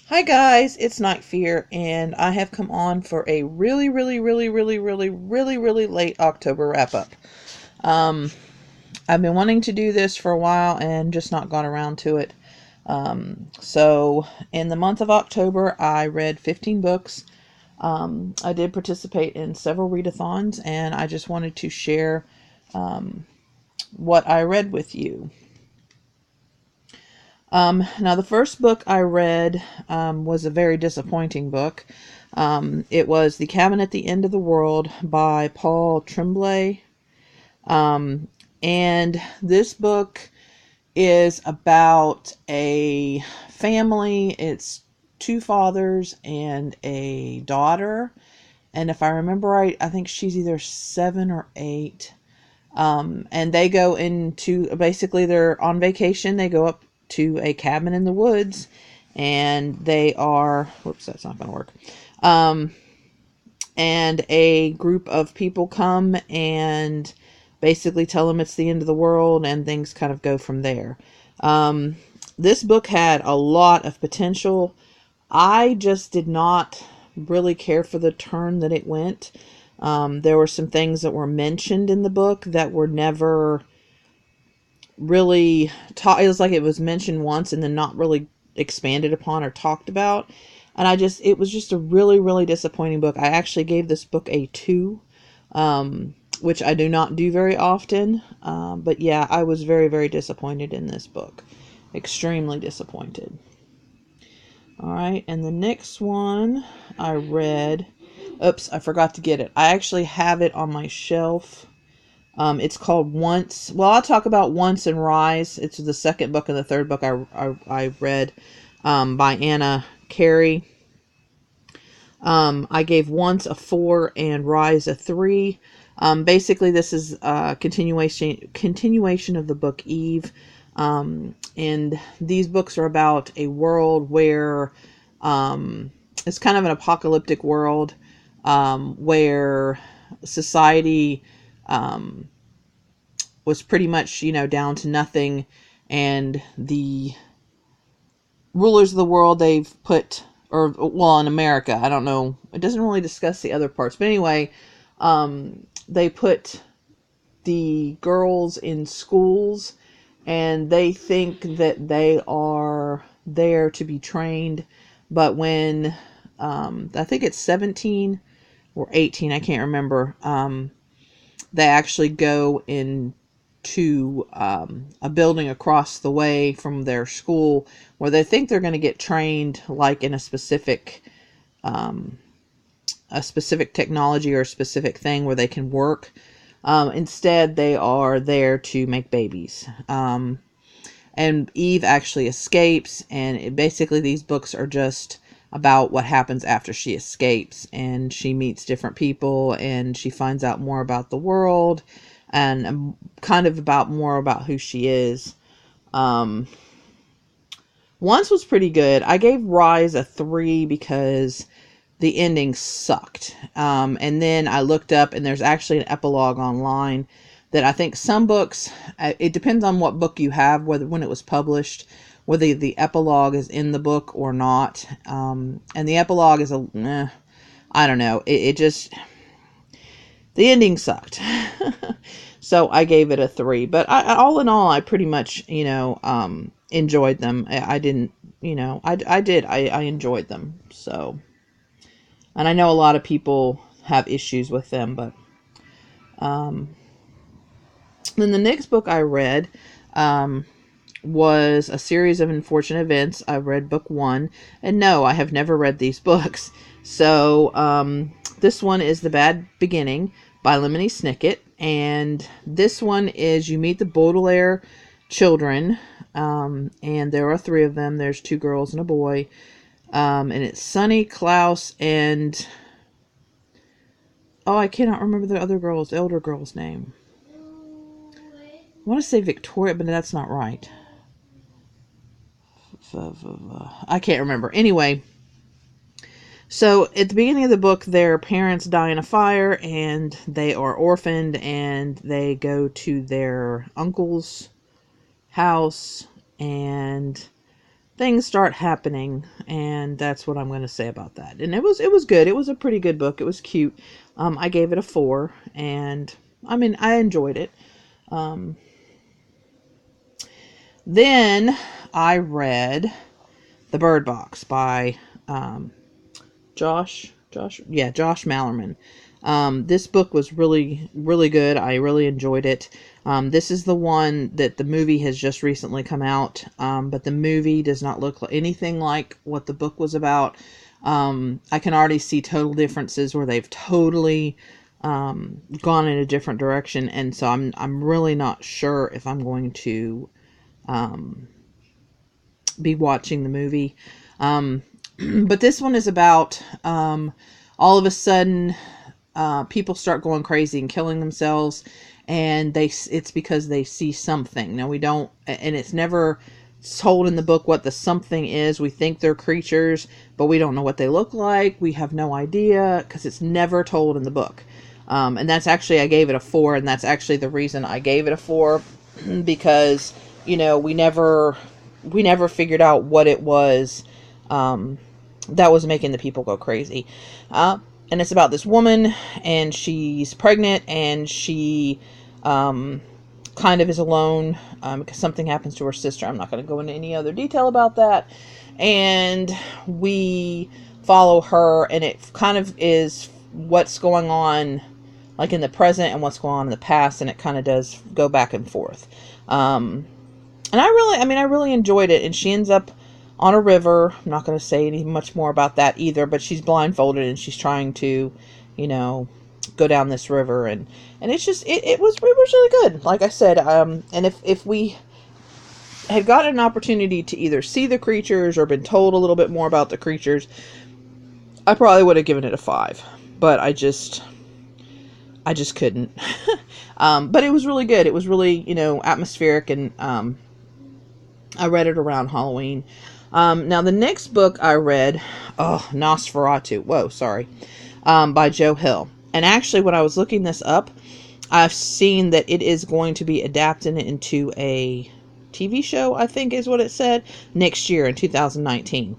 Hi guys, it's Night Fear, and I have come on for a really late October wrap up. Um, I've been wanting to do this for a while and just not got around to it. So in the month of October, I read 15 books. I did participate in several readathons, and I just wanted to share what I read with you. Now, the first book I read was a very disappointing book. It was The Cabin at the End of the World by Paul Tremblay. And this book is about a family. It's two fathers and a daughter. And if I remember right, I think she's either 7 or 8. And they go into, basically they're on vacation. They go up to a cabin in the woods, and they are, whoops, that's not going to work. And a group of people come and basically tell them it's the end of the world, and things kind of go from there. This book had a lot of potential. I just did not really care for the turn that it went. There were some things that were mentioned in the book that were never really taught. It was like it was mentioned once and then not really expanded upon or talked about. And it was just a really disappointing book. I actually gave this book a 2, which I do not do very often. But yeah, I was very disappointed in this book. Extremely disappointed. All right, and the next one I read, oops, I forgot to get it. I actually have it on my shelf. It's called Once. Well, I'll talk about Once and Rise. It's the second book and the third book I read by Anna Carey. I gave Once a 4 and Rise a 3. Basically, this is a continuation of the book Eve. And these books are about a world where it's kind of an apocalyptic world where society was pretty much, down to nothing. And the rulers of the world, they've put, or, well, in America, I don't know, it doesn't really discuss the other parts. But anyway, they put the girls in schools, and they think that they are there to be trained. But when, I think it's 17 or 18, I can't remember, they actually go into a building across the way from their school where they think they're going to get trained like in a specific technology or a specific thing where they can work. Instead, they are there to make babies. And Eve actually escapes, and basically these books are just about what happens after she escapes, and she meets different people, and she finds out more about the world, and kind of more about who she is. Once was pretty good. I gave Rise a 3 because the ending sucked. And then I looked up, and there's actually an epilogue online that I think some books, it depends on what book you have, when it was published, whether the epilogue is in the book or not. And the epilogue is I don't know. It just, the ending sucked. So I gave it a 3. But all in all, I pretty much, enjoyed them. I didn't, I did. I enjoyed them. So, and I know a lot of people have issues with them, but then the next book I read was A Series of Unfortunate Events. I read book 1, and no, I have never read these books. So this one is The Bad Beginning by Lemony Snicket, and this one is, you meet the Baudelaire children, and there are 3 of them. There's 2 girls and a boy, and it's Sonny, Klaus, and I cannot remember the elder girl's name. I want to say Victoria, but that's not right. I can't remember. Anyway, so at the beginning of the book, their parents die in a fire, and they are orphaned, and they go to their uncle's house, and things start happening, and that's what I'm going to say about that. And it was good. It was a pretty good book. It was cute. I gave it a 4, and I mean, I enjoyed it. Then I read The Bird Box by Josh Malerman. This book was really, really good. I really enjoyed it. This is the one that the movie has just recently come out, but the movie does not look like anything like what the book was about. I can already see total differences where they've totally gone in a different direction, and so I'm really not sure if I'm going to be watching the movie. But this one is about all of a sudden people start going crazy and killing themselves, and it's because they see something. Now we don't, and it's never told in the book what the something is. We think they're creatures, but we don't know what they look like. We have no idea because it's never told in the book. And that's actually, I gave it a 4, and that's actually the reason I gave it a 4, because, you know, we never figured out what it was that was making the people go crazy. And it's about this woman, and she's pregnant, and she kind of is alone because something happens to her sister. I'm not going to go into any other detail about that. And we follow her, and it kind of is what's going on like in the present and what's going on in the past, and it kind of does go back and forth. And I really enjoyed it. And she ends up on a river. I'm not going to say any much more about that either, but she's blindfolded and she's trying to, you know, go down this river, and it's just, it was really good. Like I said, and if we had gotten an opportunity to either see the creatures or been told a little bit more about the creatures, I probably would have given it a 5, but I just couldn't. But it was really good. It was really, you know, atmospheric, and I read it around Halloween. Now the next book I read, Nosferatu. By Joe Hill. And actually, when I was looking this up, I've seen that it is going to be adapted into a TV show, I think is what it said, next year in 2019.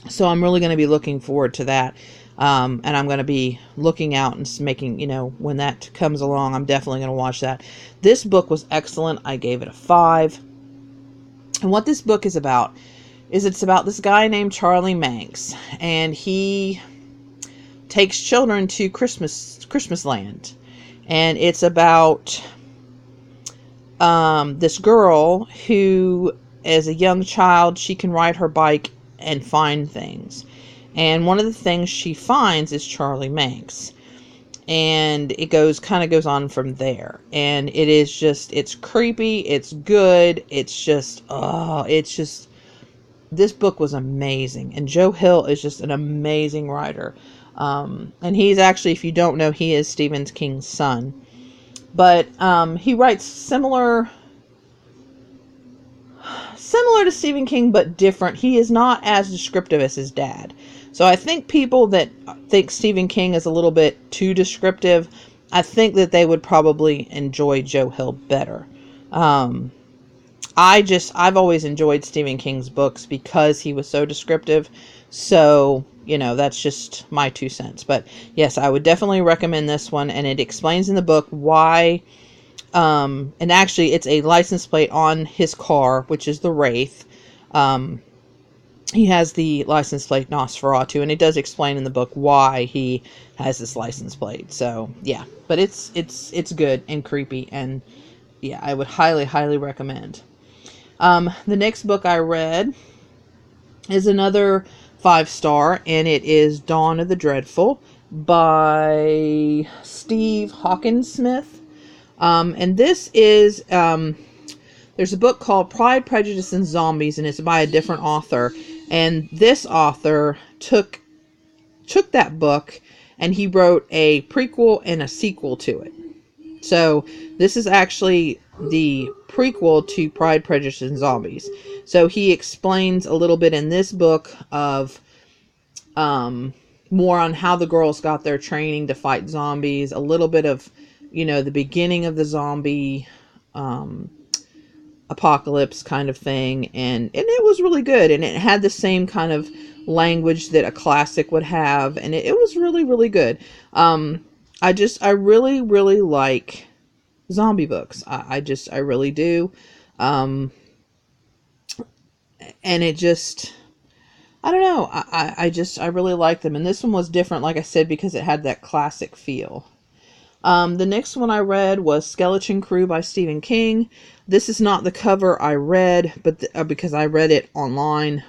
So I'm really going to be looking forward to that. And I'm going to be looking out and making, you know, when that comes along, I'm definitely going to watch that. This book was excellent. I gave it a 5. And what this book is about is it's about this guy named Charlie Manx, and he takes children to Christmas land, and it's about this girl who, as a young child, she can ride her bike and find things, and one of the things she finds is Charlie Manx, and it goes on from there. And it is just, it's creepy, it's good, this book was amazing. And Joe Hill is just an amazing writer. And he's actually, if you don't know, he is Stephen King's son. But he writes similar to Stephen King, but different. He is not as descriptive as his dad. So I think people that think Stephen King is a little bit too descriptive, I think that they would probably enjoy Joe Hill better. I've always enjoyed Stephen King's books because he was so descriptive. So, you know, that's just my 2 cents. But yes, I would definitely recommend this one. And it explains in the book why, and actually it's a license plate on his car, which is the Wraith. He has the license plate Nosferatu, and it does explain in the book why he has this license plate. So yeah, but it's good and creepy, and yeah, I would highly, highly recommend. The next book I read is another 5-star, and it is Dawn of the Dreadful by Steve Hawkinsmith. And this is, there's a book called Pride, Prejudice, and Zombies, and it's by a different author. And this author took that book and he wrote a prequel and a sequel to it. So this is actually the prequel to Pride, Prejudice, and Zombies. So he explains a little bit in this book of more on how the girls got their training to fight zombies, a little bit of, you know, the beginning of the zombie apocalypse kind of thing, and it was really good, and it had the same kind of language that a classic would have, and it was really, really good. I really, really like zombie books. I really do. And it just, I don't know. I really like them. And this one was different, like I said, because it had that classic feel. The next one I read was Skeleton Crew by Stephen King. This is not the cover I read, but because I read it online.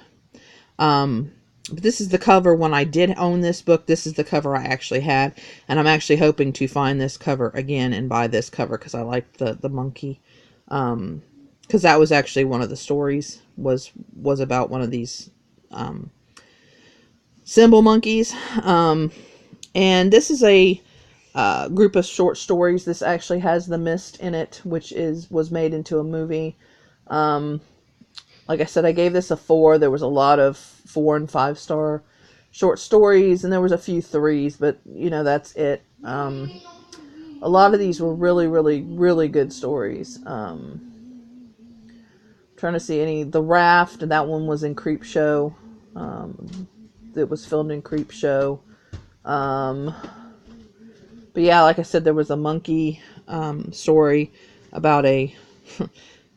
But this is the cover when I did own this book. This is the cover I actually had, and I'm actually hoping to find this cover again and buy this cover because I liked the monkey. Because that was actually one of the stories was about one of these symbol monkeys. And this is a group of short stories. This actually has The Mist in it, which was made into a movie. Like I said, I gave this a 4. There was a lot of 4 and 5 star short stories, and there was a few 3s, but that's it. A lot of these were really, really, really good stories. Trying to see any. The Raft, and that one was in Creepshow. It was filmed in Creepshow. But yeah, like I said, there was a monkey story about a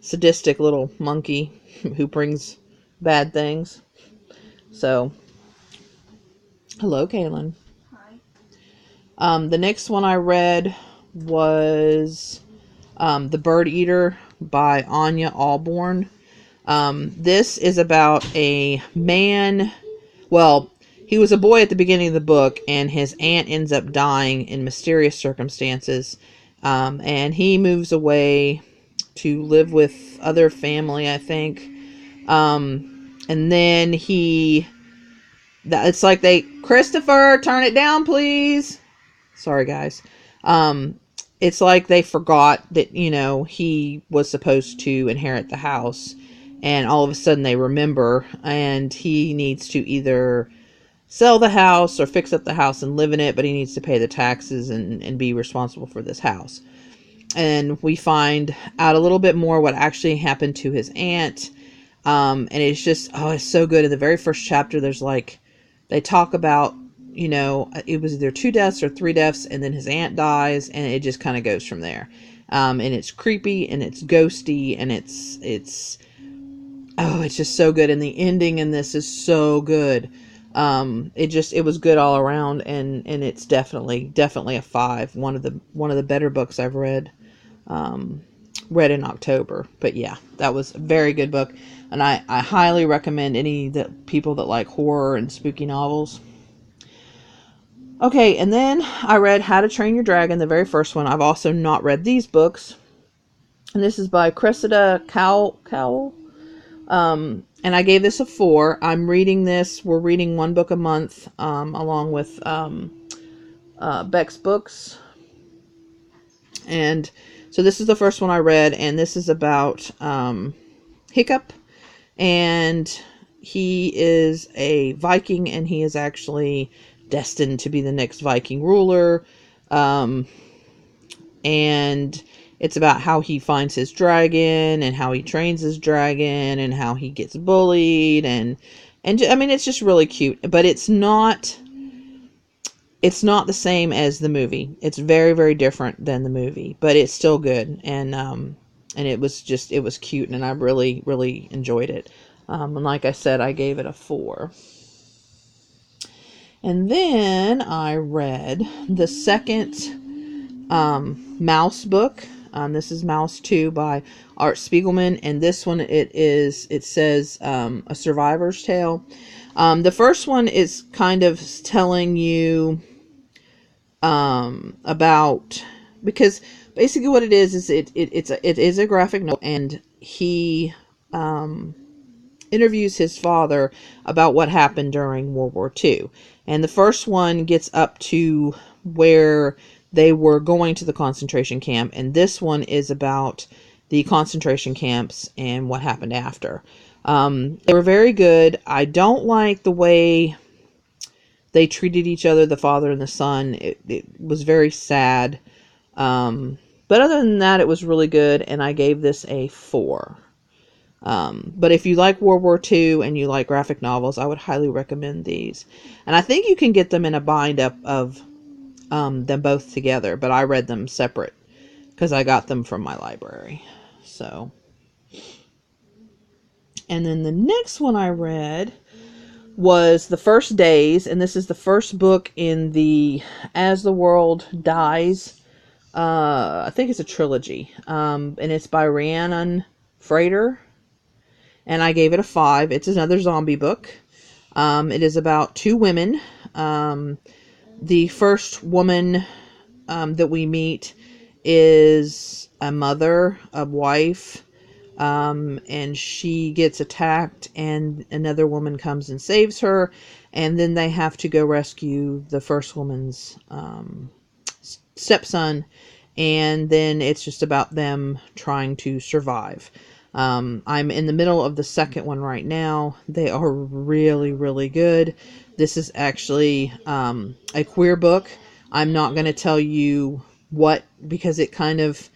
sadistic little monkey who brings bad things. So, hello, Kaylin. Hi. The next one I read was The Bird Eater by Anya Allborn. This is about a man. Well, he was a boy at the beginning of the book, and his aunt ends up dying in mysterious circumstances. And he moves away to live with other family, I think. And then it's like Christopher, turn it down, please. Sorry, guys. It's like they forgot that, he was supposed to inherit the house, and all of a sudden they remember, and he needs to either sell the house or fix up the house and live in it, but he needs to pay the taxes and be responsible for this house. And we find out a little bit more what actually happened to his aunt. And it's just, it's so good. In the very first chapter, there's they talk about, it was either 2 deaths or 3 deaths, and then his aunt dies, and it just kind of goes from there. And it's creepy, and it's ghosty, and it's just so good. And the ending in this is so good. It was good all around, and it's definitely a 5. One of the better books I've read in October. But yeah, that was a very good book, and I highly recommend any people that like horror and spooky novels. Okay, and then I read How to Train Your Dragon, the very first one. I've also not read these books, and this is by Cressida Cowell. And I gave this a 4. I'm reading this. We're reading one book a month, along with Beck's Books. And so this is the first one I read, and this is about Hiccup. And he is a Viking, and he is actually destined to be the next Viking ruler. And it's about how he finds his dragon, and how he trains his dragon, and how he gets bullied, and I mean, it's just really cute. But it's not the same as the movie. It's very, very different than the movie, but it's still good. And it was cute, and I really, really enjoyed it. And like I said, I gave it a 4. And then I read the second Mouse book. This is Mouse 2 by Art Spiegelman, and this one it says A Survivor's Tale. The first one is kind of telling you about, because basically what it is it is a graphic novel, and he interviews his father about what happened during World War II. And the first one gets up to where they were going to the concentration camp, and this one is about the concentration camps and what happened after. They were very good. I don't like the way they treated each other, the father and the son. It was very sad. But other than that, it was really good, and I gave this a 4. But if you like World War II and you like graphic novels, I would highly recommend these. And I think you can get them in a bind up of them both together, but I read them separate because I got them from my library. So, and then the next one I read was The First Days, and this is the first book in the As the World Dies. I think it's a trilogy, and it's by Rhiannon Frater, and I gave it a 5. It's another zombie book. It is about 2 women. The first woman that we meet is a mother, a wife, and she gets attacked, and another woman comes and saves her, and then they have to go rescue the first woman's stepson, and then it's just about them trying to survive. I'm in the middle of the second one right now. They are really, really good. This is actually a queer book. I'm not going to tell you what, because it kind of,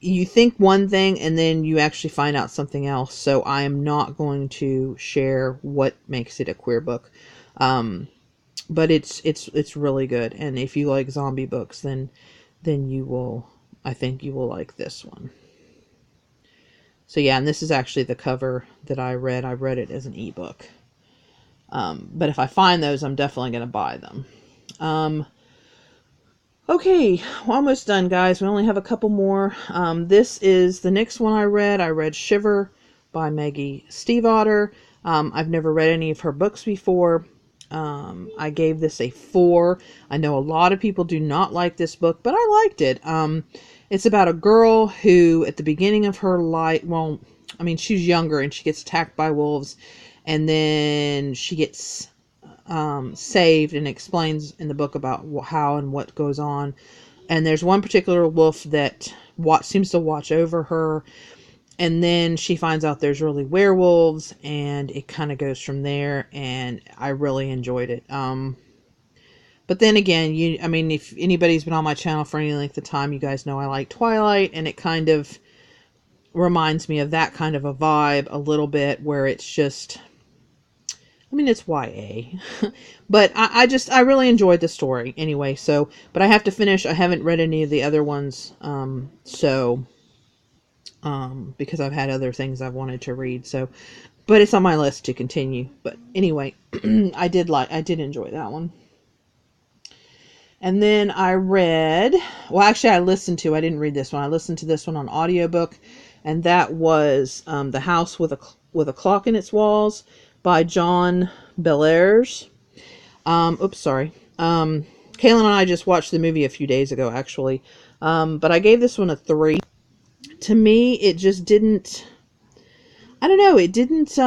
you think one thing and then you actually find out something else. So I am not going to share what makes it a queer book. But it's really good. And if you like zombie books, then you will, I think you will like this one. So yeah, and this is actually the cover that I read. I read it as an ebook. But if I find those, I'm definitely going to buy them. Okay, we're almost done, guys. We only have a couple more. This is the next one I read. I read Shiver by Maggie Stiefvater. I've never read any of her books before. I gave this a 4. I know a lot of people do not like this book, but I liked it. It's about a girl who, at the beginning of her life, well, I mean, she's younger and she gets attacked by wolves, and then she gets saved, and explains in the book about how and what goes on. And there's one particular wolf that seems to watch over her, and then she finds out there's really werewolves, and it kind of goes from there, and I really enjoyed it. But then again, I mean, if anybody's been on my channel for any length of time, you guys know I like Twilight, and it kind of reminds me of that kind of a vibe a little bit, where it's just, I mean, it's YA, but I really enjoyed the story anyway. So, but I have to finish. I haven't read any of the other ones. Because I've had other things I've wanted to read. So, but it's on my list to continue. But anyway, I did enjoy that one. And then I read, well, actually I didn't read this one. I listened to this one on audiobook, and that was, The House with a Clock in Its Walls by John Bellairs. Kayla and I just watched the movie a few days ago, actually. But I gave this one a 3. To me, it just didn't, I don't know, it didn't,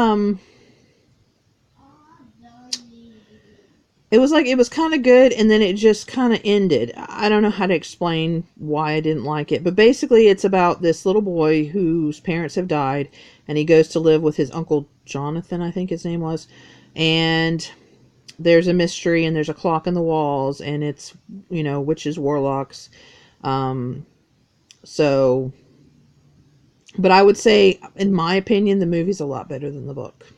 it was like, it was kind of good, and then it just kind of ended. I don't know how to explain why I didn't like it, but basically it's about this little boy whose parents have died, and he goes to live with his uncle Jonathan, I think his name was, and there's a mystery, and there's a clock in the walls, and it's, witches, warlocks, so, but I would say, in my opinion, the movie's a lot better than the book.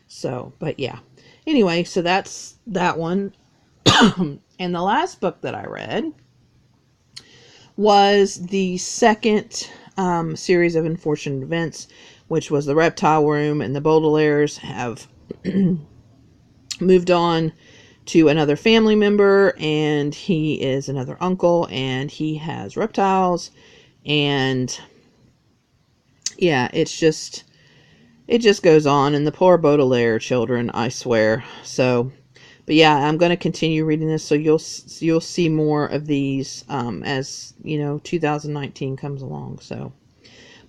So, but yeah. Anyway, so that's that one. And the last book that I read was the second series of Unfortunate Events, which was The Reptile Room, and the Baudelaires have moved on to another family member, and he is another uncle, and he has reptiles, and yeah, it just goes on, and the poor Baudelaire children, I swear. So, but yeah, I'm going to continue reading this, so you'll see more of these as 2019 comes along. So,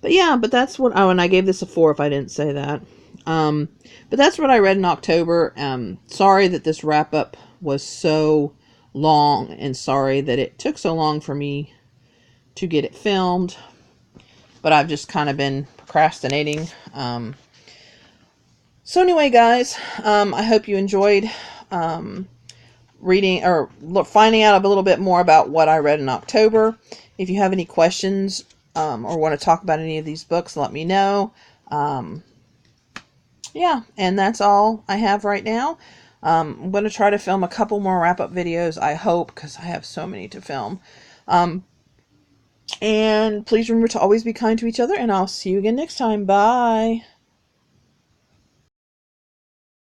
but yeah, but that's what. Oh, and I gave this a 4 if I didn't say that. But that's what I read in October. Sorry that this wrap up was so long, and sorry that it took so long for me to get it filmed. But I've just kind of been procrastinating. So anyway, guys, I hope you enjoyed reading or finding out a little bit more about what I read in October. If you have any questions or want to talk about any of these books, let me know. Yeah, and that's all I have right now. I'm going to try to film a couple more wrap-up videos, I hope, because I have so many to film. And please remember to always be kind to each other, and I'll see you again next time. Bye.